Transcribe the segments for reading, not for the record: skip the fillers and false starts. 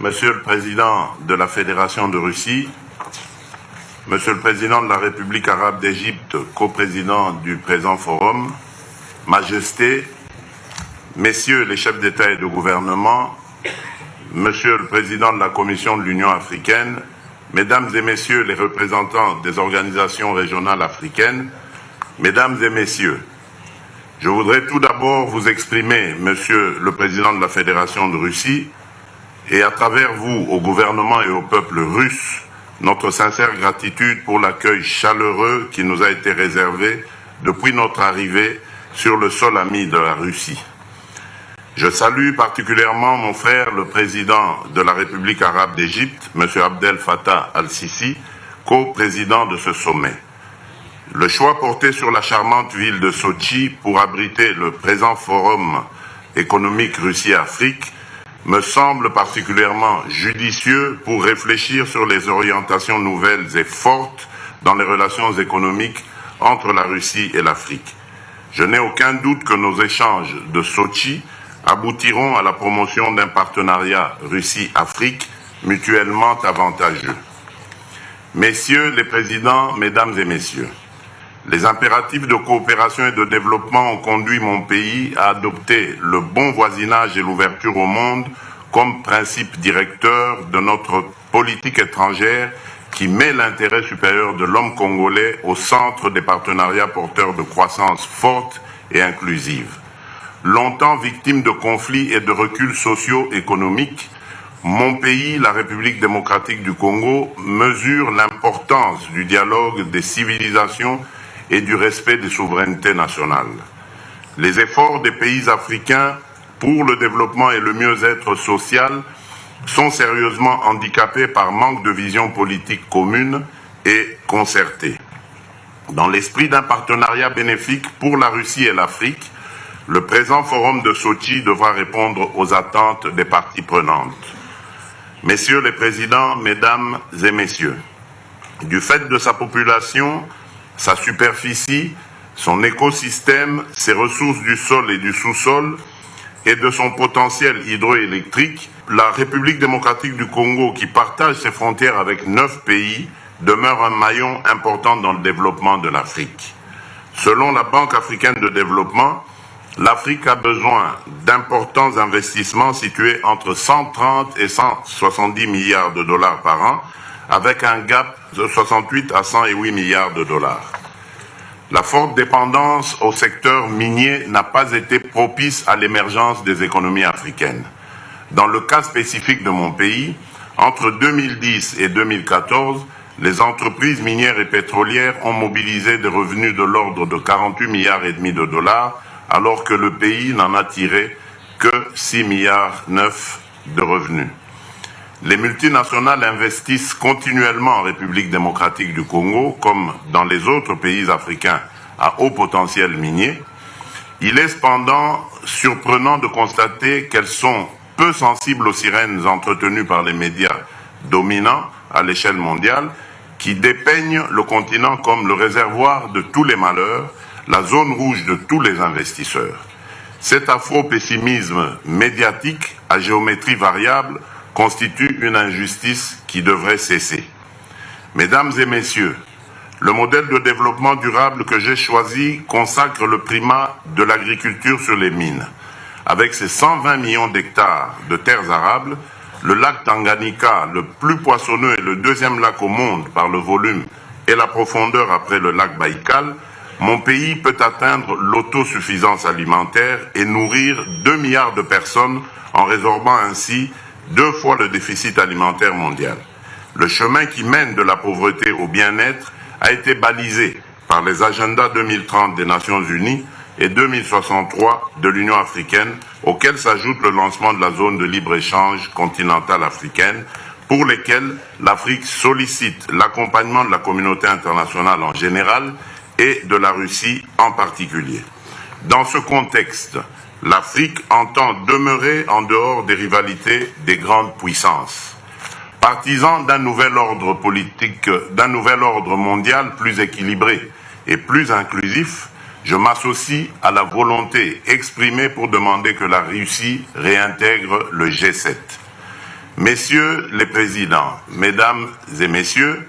Monsieur le Président de la Fédération de Russie, Monsieur le Président de la République arabe d'Égypte, coprésident du présent forum, Majesté, Messieurs les chefs d'État et de gouvernement, Monsieur le Président de la Commission de l'Union africaine, Mesdames et Messieurs les représentants des organisations régionales africaines, Mesdames et Messieurs, je voudrais tout d'abord vous exprimer, Monsieur le Président de la Fédération de Russie, et à travers vous, au gouvernement et au peuple russe, notre sincère gratitude pour l'accueil chaleureux qui nous a été réservé depuis notre arrivée sur le sol ami de la Russie. Je salue particulièrement mon frère, le président de la République arabe d'Égypte, M. Abdel Fattah al-Sisi, co-président de ce sommet. Le choix porté sur la charmante ville de Sotchi pour abriter le présent forum économique Russie-Afrique me semble particulièrement judicieux pour réfléchir sur les orientations nouvelles et fortes dans les relations économiques entre la Russie et l'Afrique. Je n'ai aucun doute que nos échanges de Sotchi aboutiront à la promotion d'un partenariat Russie-Afrique mutuellement avantageux. Messieurs les présidents, Mesdames et Messieurs, les impératifs de coopération et de développement ont conduit mon pays à adopter le bon voisinage et l'ouverture au monde comme principe directeur de notre politique étrangère qui met l'intérêt supérieur de l'homme congolais au centre des partenariats porteurs de croissance forte et inclusive. Longtemps victime de conflits et de reculs socio-économiques, mon pays, la République démocratique du Congo, mesure l'importance du dialogue des civilisations et du respect des souverainetés nationales. Les efforts des pays africains pour le développement et le mieux-être social sont sérieusement handicapés par manque de vision politique commune et concertée. Dans l'esprit d'un partenariat bénéfique pour la Russie et l'Afrique, le présent forum de Sotchi devra répondre aux attentes des parties prenantes. Messieurs les présidents, Mesdames et Messieurs, du fait de sa population, sa superficie, son écosystème, ses ressources du sol et du sous-sol et de son potentiel hydroélectrique, la République démocratique du Congo, qui partage ses frontières avec 9 pays, demeure un maillon important dans le développement de l'Afrique. Selon la Banque africaine de développement, l'Afrique a besoin d'importants investissements situés entre 130 et 170 milliards de dollars par an, avec un gap de 68 à 108 milliards de dollars. La forte dépendance au secteur minier n'a pas été propice à l'émergence des économies africaines. Dans le cas spécifique de mon pays, entre 2010 et 2014, les entreprises minières et pétrolières ont mobilisé des revenus de l'ordre de 48 milliards et demi de dollars, alors que le pays n'en a tiré que 6 milliards 9 de revenus. Les multinationales investissent continuellement en République démocratique du Congo, comme dans les autres pays africains à haut potentiel minier. Il est cependant surprenant de constater qu'elles sont peu sensibles aux sirènes entretenues par les médias dominants à l'échelle mondiale, qui dépeignent le continent comme le réservoir de tous les malheurs, la zone rouge de tous les investisseurs. Cet afro-pessimisme médiatique à géométrie variable constitue une injustice qui devrait cesser. Mesdames et Messieurs, le modèle de développement durable que j'ai choisi consacre le primat de l'agriculture sur les mines. Avec ses 120 millions d'hectares de terres arables, le lac Tanganyika, le plus poissonneux et le deuxième lac au monde par le volume et la profondeur après le lac Baïkal, mon pays peut atteindre l'autosuffisance alimentaire et nourrir 2 milliards de personnes en résorbant ainsi 2 fois le déficit alimentaire mondial. Le chemin qui mène de la pauvreté au bien-être a été balisé par les agendas 2030 des Nations Unies et 2063 de l'Union africaine, auxquels s'ajoute le lancement de la zone de libre-échange continentale africaine, pour lesquels l'Afrique sollicite l'accompagnement de la communauté internationale en général et de la Russie en particulier. Dans ce contexte, l'Afrique entend demeurer en dehors des rivalités des grandes puissances. Partisan d'un nouvel ordre politique, d'un nouvel ordre mondial plus équilibré et plus inclusif, je m'associe à la volonté exprimée pour demander que la Russie réintègre le G7. Messieurs les présidents, mesdames et messieurs,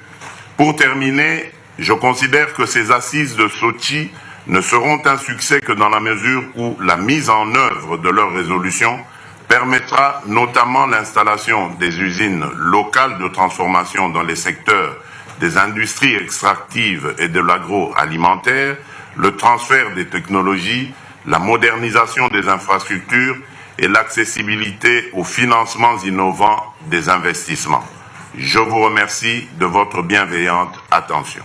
pour terminer, je considère que ces assises de Sotchi ne seront un succès que dans la mesure où la mise en œuvre de leurs résolutions permettra notamment l'installation des usines locales de transformation dans les secteurs des industries extractives et de l'agroalimentaire, le transfert des technologies, la modernisation des infrastructures et l'accessibilité aux financements innovants des investissements. Je vous remercie de votre bienveillante attention.